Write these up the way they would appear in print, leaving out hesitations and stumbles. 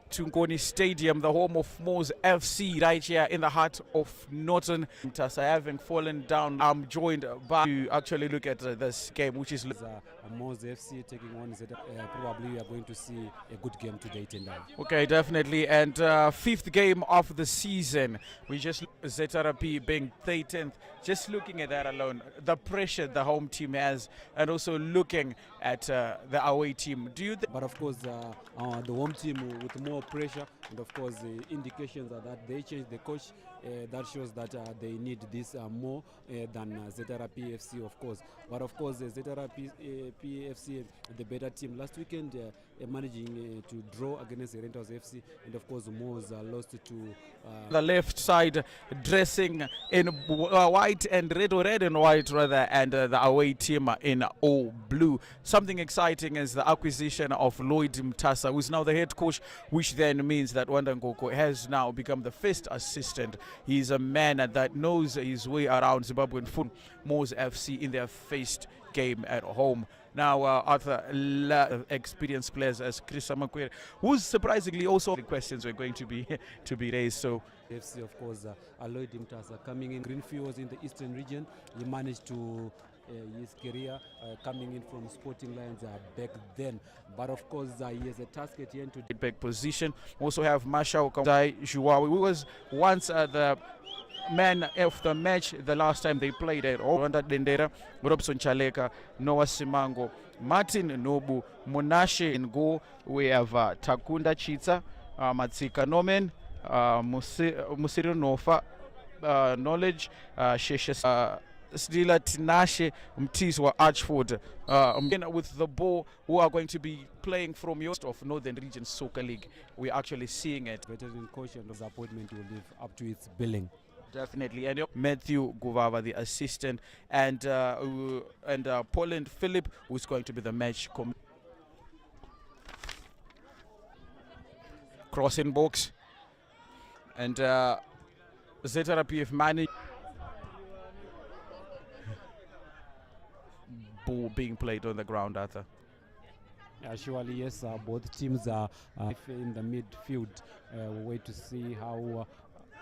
Tunkoni Stadium, the home of MWOS FC, right here in the heart of Northen. Tasa having fallen down, I'm joined by to actually look at this game, which is MWOS FC taking on ZRP. Probably we are going to see a good game today tonight. Okay, definitely. And fifth game of the season. We just ZRP being 13th. Just looking at that alone, the pressure the home team has, and also looking at the away team. Do you? But of course, the home team with more pressure, and of course, the indications are that they changed the coach. That shows that they need this more than ZRP FC, of course. But of course, ZRP FC, the better team. Last weekend, managing to draw against Rentals FC, and of course, MWOS lost to the left side, dressing in white and red, or red and white rather, and the away team in all blue. Something exciting is the acquisition of Lloyd Mtasa, who is now the head coach, which then means that Wanda Ngoko has now become the first assistant. He's a man that knows his way around Zimbabwean football. MWOS FC in their first game at home. Now, other experienced players as Chris Amakwere, who's surprisingly also the questions were going to be raised. So, FC, of course, Lloyd Mtasa coming in Greenfields in the eastern region. He managed to his career coming in from Sporting Lions back then, but of course he has a task at the end to back position. Also have Mashao Juawi, who was once the man of the match the last time they played at Rwanda Dendera, Robson Chaleka, Noah Simango, Martin Nobu, Monashe in goal. We have Takunda Chitsa, Matsika Nomen, Musiro Nofa, Knowledge, Sheshes, Stila Tinashe, Mtiswa Archford, with the ball, who are going to be playing from your of Northern Region Soccer League. We're actually seeing it. Veteran coach and his appointment will live up to its billing. Definitely. And Matthew Guvava, the assistant, and Poland Philip, who's going to be the match crossing box, and ZRP have managed ball being played on the ground, Arthur. Surely, yes, both teams are in the midfield. We'll wait to see how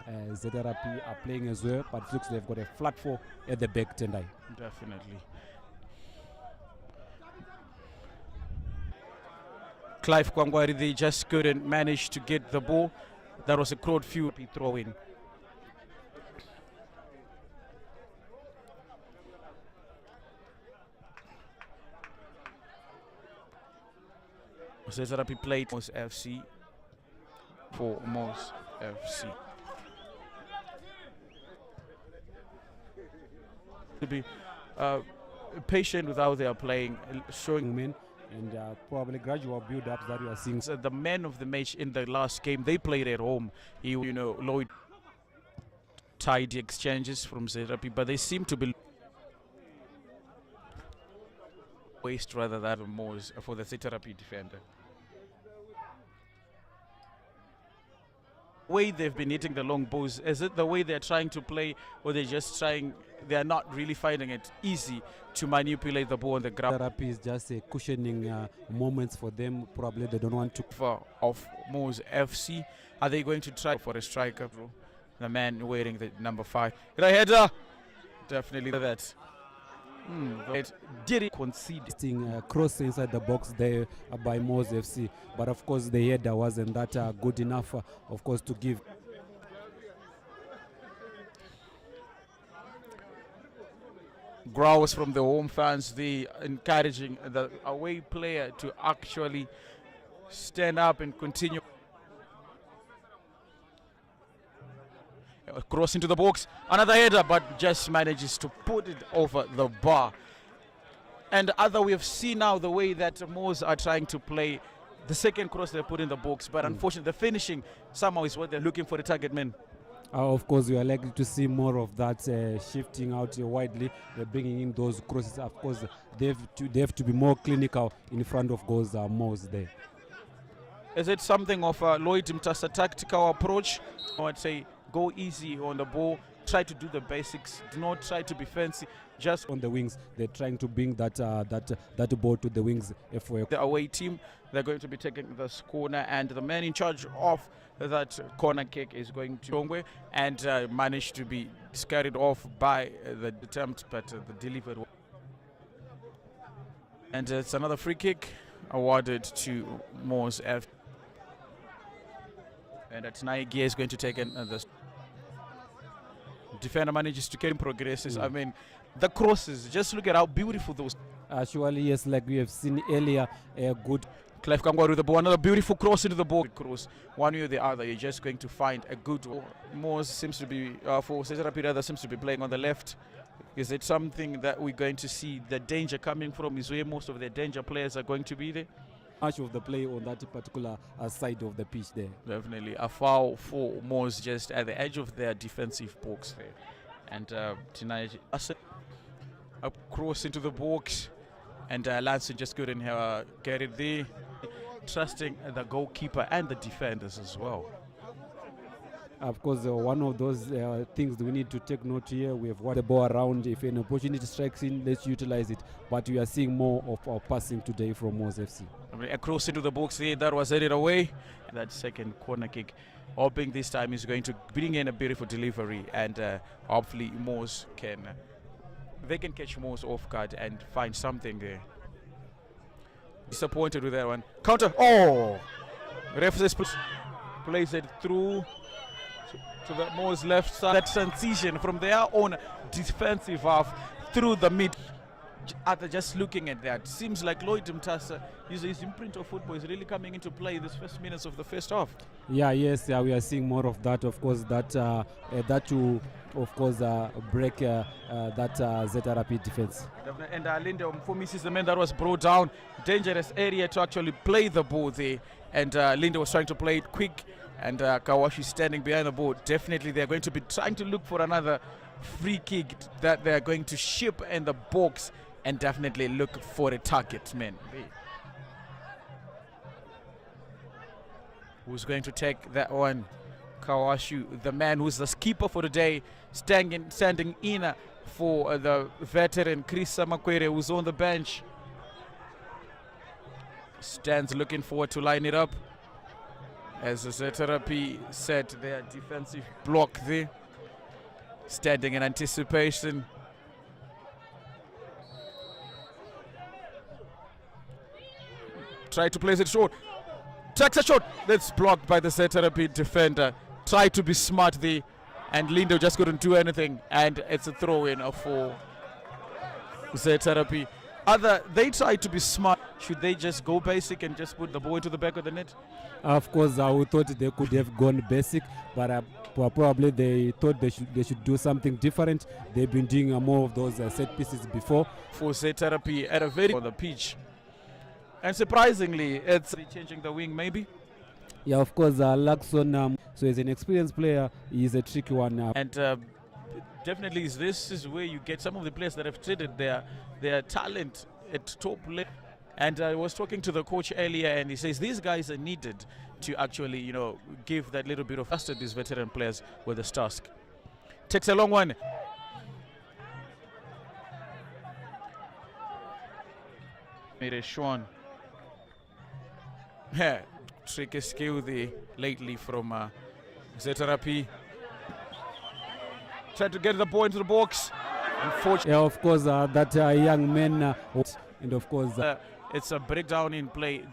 ZRP are playing as well, but it looks they've got a flat four at the back tonight. Definitely. Clive Kwangwari, they just couldn't manage to get the ball. That was a crowd field throw in. ZRP played MWOS FC for MWOS FC. To be patient with how they are playing, showing men and probably gradual build-ups that we are seeing. The man of the match in the last game, they played at home. Lloyd tidy exchanges from ZRP, but they seem to be waste rather than MWOS for the ZRP defender. Way they've been hitting the long balls, is it the way they're trying to play, or they're not really finding it easy to manipulate the ball on the ground? Therapy is just a cushioning moments for them. Probably they don't want to. Of MWOS FC, are they going to try for a striker, bro? The man wearing the number 5. Right header, definitely that. It did concede. Cross inside the box there by MWOS FC, but of course the header wasn't that good enough, of course, to give. Growls from the home fans, the encouraging the away player to actually stand up and continue. Cross into the box, another header, but just manages to put it over the bar. And we have seen now the way that MWOS are trying to play. The second cross they put in the box, but unfortunately the finishing somehow is what they're looking for, the target man. Of course, we are likely to see more of that shifting out widely, bringing in those crosses. Of course, they have to be more clinical in front of those MWOS there. Is it something of a Lloyd Mtasa tactical approach? I would say go easy on the ball, Try to do the basics. Do not try to be fancy. Just On the wings, they're trying to bring that ball to the wings. For the away team, they're going to be taking this corner, and the man in charge of that corner kick is going to Tongwe, and managed to be carried off by the attempt, but the delivery. And it's another free kick awarded to MWOS F. And at Naigi is going to take the defender manages to carry progresses. I mean, the crosses, just look at how beautiful those. Surely, yes, like we have seen earlier, a good. Clive Kangwa with the ball, another beautiful cross into the ball. Cross one way or the other, you're just going to find a good one. MWOS seems to be, for ZRP rather, seems to be playing on the left. Is it something that we're going to see the danger coming from? Is where most of the danger players are going to be there? Much of the play on that particular side of the pitch there. Definitely a foul for MWOS just at the edge of their defensive box there. And tonight, a cross into the box, and Lanson just couldn't get it there. Trusting the goalkeeper and the defenders as well. Of course, one of those things we need to take note here. We have won the ball around. If an opportunity strikes in, let's utilize it. But we are seeing more of our passing today from MWOS FC. A cross into the box there, that was headed away. That second corner kick, hoping this time is going to bring in a beautiful delivery, and hopefully MWOS they can catch MWOS off guard and find something there. Disappointed with that one. Counter. Oh! Ref plays it through to the MWOS left side. That transition from their own defensive half through the mid. After just looking at that, seems like Lloyd Mtasa, his imprint of football is really coming into play this first minutes of the first half. Yeah, yes, we are seeing more of that. Of course, that to, of course, break that ZRP defense. And Linde, for me, is the man that was brought down. Dangerous area to actually play the ball there. And Linde was trying to play it quick, and Kawashi standing behind the ball. Definitely, they're going to be trying to look for another free kick that they're going to ship in the box, and definitely look for a target man. Who's going to take that one? Kawashu, the man who's the skipper for the day, standing in for the veteran Chris Samakwere, who's on the bench. Stands looking forward to line it up. As the ZRP set their defensive block there. Standing in anticipation. Try to place it short. Takes a shot. That's blocked by the ZRP defender. Try to be smart there, and Lindo just couldn't do anything. And it's a throw-in for ZRP. They try to be smart. Should they just go basic and just put the ball into the back of the net? Of course, we thought they could have gone basic, but probably they thought they should do something different. They've been doing more of those set pieces before. For ZRP at a very on the pitch. And surprisingly, it's changing the wing maybe. Yeah, of course, Lakson, so as an experienced player, he's a tricky one. And definitely this is where you get some of the players that have traded their talent at top level. And I was talking to the coach earlier, and he says these guys are needed to actually, give that little bit of trust to these veteran players with this task. Takes a long one. Mireshwan. Yeah, tricky skill there lately from ZRP. Tried to get the ball into the box. Unfortunately. Yeah, of course, that young man, and of course, it's a breakdown in play.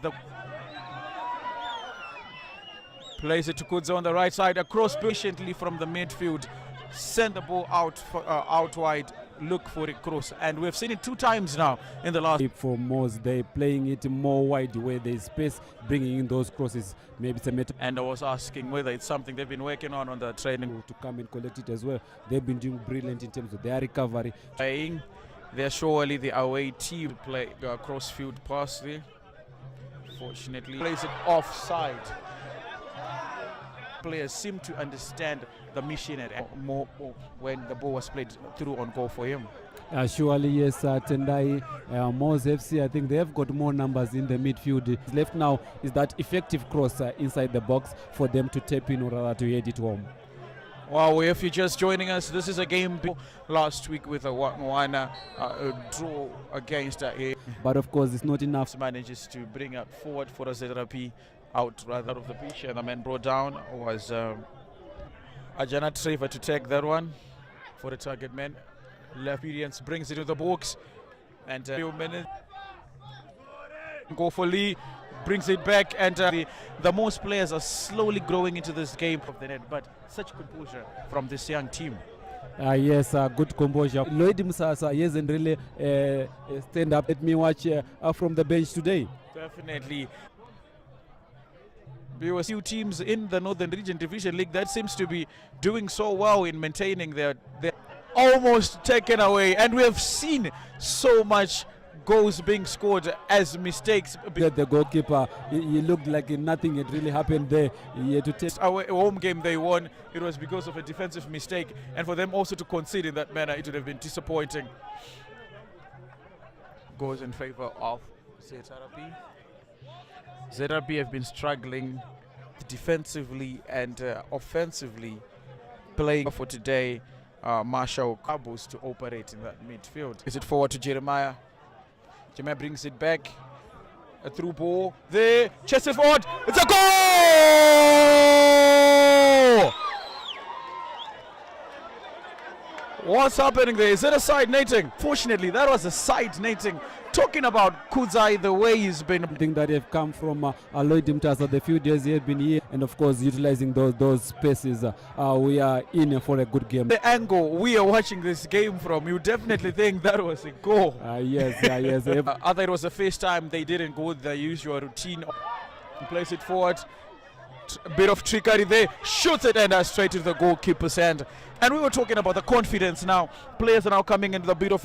Plays it to Kudza on the right side, across patiently from the midfield. Send the ball out wide, look for a cross. And we've seen it 2 times now in the last. For MWOS, they're playing it more wide where there's space, bringing in those crosses. Maybe it's a matter. And I was asking whether it's something they've been working on the training. To come and collect it as well. They've been doing brilliant in terms of their recovery. They're surely the away team play the cross-field pass there. Fortunately, plays it offside. Players seem to understand the mission more when the ball was played through on goal for him. Surely, yes, Tendai, MWOS FC, I think they have got more numbers in the midfield. Left now is that effective cross inside the box for them to tap in or rather to head it home. Wow, if you're just joining us, this is a game last week with a 1-1 draw against A. But of course, it's not enough. Manages to bring it forward for a ZRP out rather out of the pitch, and the man brought down was Ajana Trevor to take that one for the target man. Experience brings it to the box, and a few minutes. Go for Lee, brings it back, and the most players are slowly growing into this game of the net, but such composure from this young team. Yes, good composure. Lloyd Musasa hasn't really stand up. Let me watch from the bench today. Definitely. There were few teams in the Northern Region Division League that seems to be doing so well in maintaining their almost taken away, and we have seen so much goals being scored as mistakes. The goalkeeper, he looked like nothing had really happened there. He had to take our home game they won. It was because of a defensive mistake, and for them also to concede in that manner, it would have been disappointing. Goes in favor of ZRP. ZRP have been struggling defensively and offensively, playing for today. Marshall Kabus to operate in that midfield. Is it forward to Jeremiah? Jeremiah brings it back. A through ball. There. Chest it forward. It's a goal! What's happening there? Is it a side netting? Fortunately, that was a side netting. Talking about Kudzai, the way he's been. Something that have come from Lloyd Mtasa the few days he had been here, and of course utilizing those spaces. We are in for a good game. The angle we are watching this game from, you definitely think that was a goal. Yes, yes. Either it was the first time they didn't go with the usual routine. Place it forward. A bit of trickery there, shoots it and straight to the goalkeeper's hand. And we were talking about the confidence now. Players are now coming into a bit of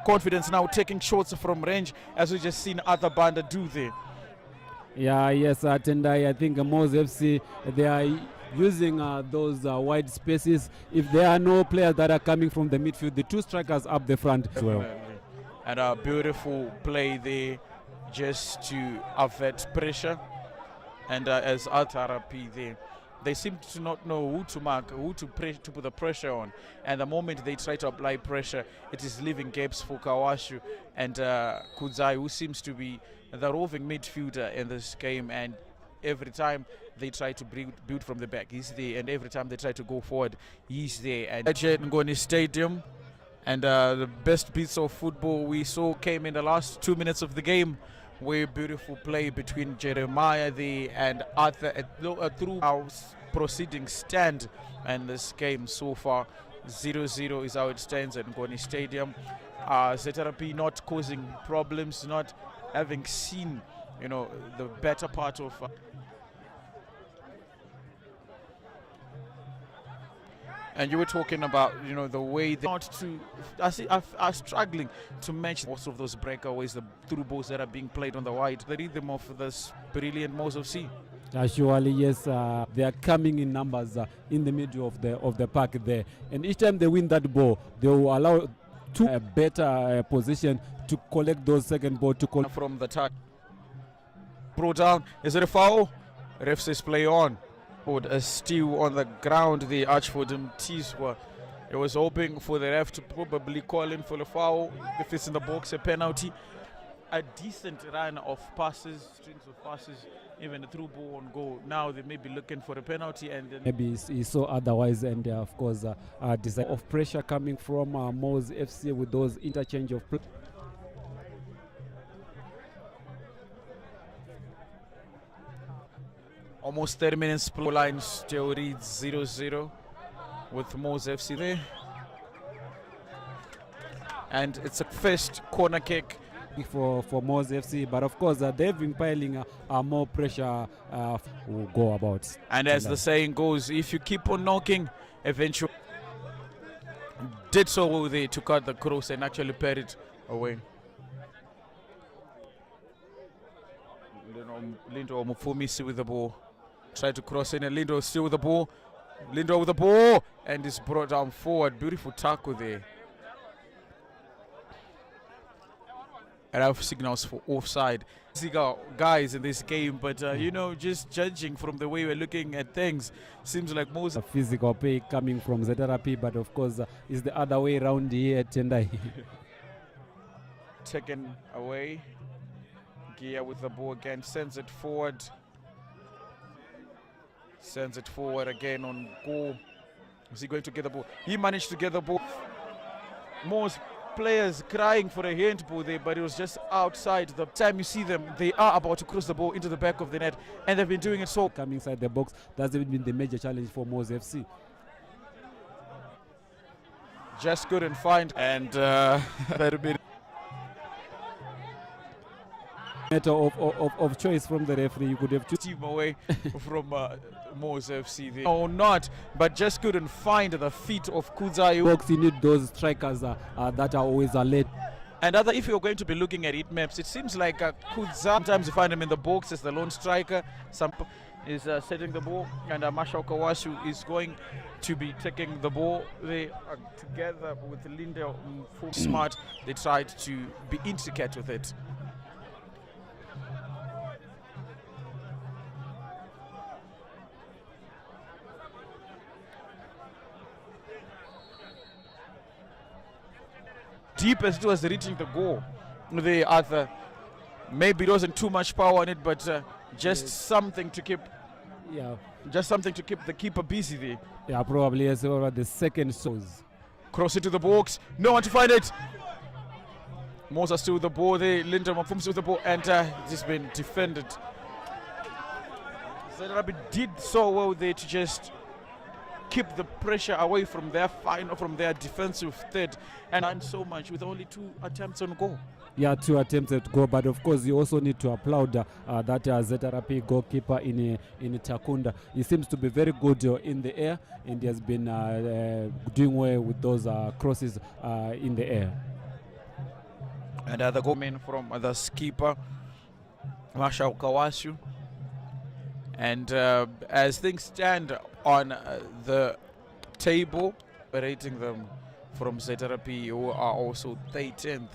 confidence now, taking shots from range, as we just seen other Banda do there. Yeah, yes, Tendai. I think MWOS FC, they are using those wide spaces. If there are no players that are coming from the midfield, the two strikers up the front as well. And a beautiful play there just to avert pressure. And as ZRP there, they seem to not know who to mark, who to put the pressure on. And the moment they try to apply pressure, it is leaving gaps for Kawashu and Kudzai, who seems to be the roving midfielder in this game. And every time they try to build from the back, he's there. And every time they try to go forward, he's there. And at Ngoni Stadium, and the best bits of football we saw came in the last 2 minutes of the game. Where beautiful play between Jeremiah there and Arthur through our proceeding stand, and this game so far 0-0 is how it stands at Ngoni Stadium. ZRP not causing problems, not having seen the better part of and you were talking about the way they are struggling to match most of those breakaways, the through balls that are being played on the wide, the rhythm of this brilliant MWOS FC. Surely, yes, they are coming in numbers in the middle of the park there, and each time they win that ball, they will allow a better position to collect those second ball to from the touch. Brought down. Is it a foul? Ref says play on. A steal on the ground, the Archford Mtiswa. It was hoping for the ref to probably call in for the foul. If it's in the box, a penalty. A decent run of passes, strings of passes, even a through ball on goal. Now they may be looking for a penalty, and then maybe he saw otherwise, and of course design of pressure coming from MWOS FC with those interchange of play. Almost 30 minutes, play line still reads 0-0 with MWOS FC there. And it's a first corner kick for MWOS FC, but of course they've been piling more pressure will go about. And as the saying goes, if you keep on knocking, eventually did so well there to cut the cross and actually pair it away. Lindo Mufumisi with the ball. Try to cross in, and Lindo still with the ball. Lindo with the ball, and is brought down forward. Beautiful tackle there. enough signals for offside. Guys in this game, but you know, just judging from the way we're looking at things, seems like most A physical play coming from ZRP, but of course it's the other way around here at Tendai. taken away. Gear with the ball again, sends it forward. Sends it forward again on goal. Is he going to get the ball? He managed to get the ball. Most players crying for a handball there, but it was just outside. The time you see them, they are about to cross the ball into the back of the net, and they've been doing it so. Coming inside the box, that's been the major challenge for MWOS FC. Just couldn't find, and that would be Matter of choice from the referee. You could have team away from MWOS FC there. Or not, but just couldn't find the feet of Kudzai. box. You need those strikers that are always alert. And if you're going to be looking at heat maps, it seems like Kudza, sometimes you find him in the box as the lone striker. Some is setting the ball, and Masha Kawasu is going to be taking the ball. They are together with Linda Smart. They tried to be intricate with it. Deep as it was reaching the goal. The other, maybe it wasn't too much power on it, but just something to keep. Yeah. Just something to keep the keeper busy there. Yeah, probably as over the second shows. Cross it to the box. No one to find it. Moses still with the ball there. Linda Mafumsi with the ball, and it's been defended. ZRP did so well there to just keep the pressure away from their defensive third, and so much with only 2 attempts on goal. Yeah, 2 attempts at goal, but of course you also need to applaud that ZRP goalkeeper in Takunda. He seems to be very good in the air, and he has been doing well with those crosses in the air. And the goal from the skipper, Masha Kawasu. And as things stand on the table, rating them from ZRP, who are also 13th.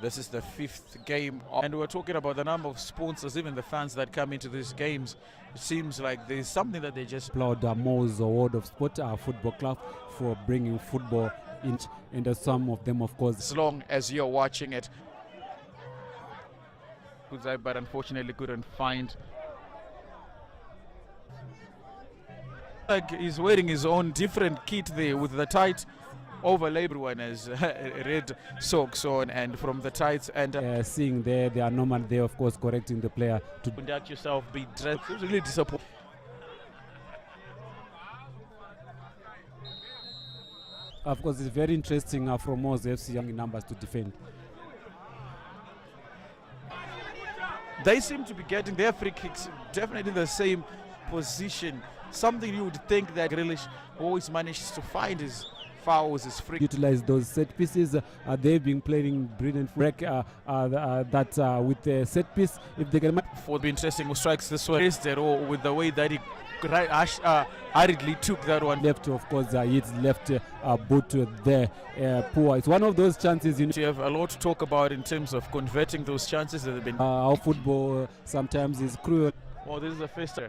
This is the 5th game, and we're talking about the number of sponsors, even the fans that come into these games. It seems like there's something that they just applaud MWOS World of Sport Football Club for bringing football in, and some of them, of course. As long as you're watching it, but unfortunately couldn't find. Like he's wearing his own different kit there with the tight overlay. Everyone has red socks on, and from the tights, and seeing there, they are normal there, of course, correcting the player to conduct yourself, be dressed. It was really disappointing. Of course, it's very interesting from MWOS FC young numbers to defend. They seem to be getting their free kicks definitely in the same position. Something you would think that Grealish always manages to find his fouls, his free. Utilize those set pieces. They've been playing brilliant break that with the set piece. If they can, for be interesting who strikes this one with the way that he hurriedly took that one. Left, of course, hits left boot there. Poor. It's one of those chances. You have a lot to talk about in terms of converting those chances that have been. Our football sometimes is cruel. Well, this is the first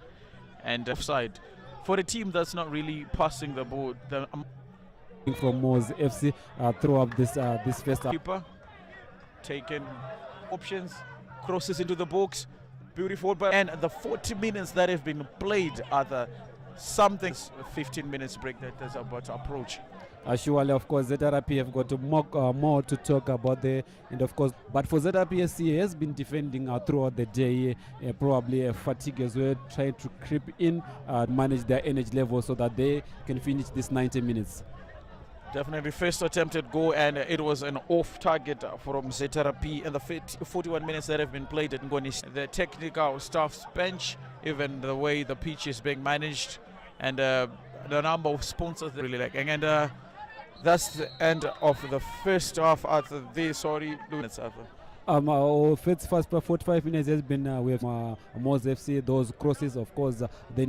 and offside for a team that's not really passing the ball. From MWOS FC throw up this first keeper taken options, crosses into the box, beautiful. But and the 40 minutes that have been played are the something 15 minutes break that is about to approach. Surely, of course, ZRP have got more to talk about there, and of course, but for ZRP SC, he has been defending throughout the day, probably fatigue as well, trying to creep in, manage their energy level so that they can finish this 90 minutes. Definitely first attempted goal, and it was an off target from ZRP in the 41 minutes that have been played at Ngoni. The technical staff's bench, even the way the pitch is being managed, and the number of sponsors they really like. And that's the end of the first half. After this, minutes after. First 45 minutes has been with MWOS FC. Those crosses, of course, they.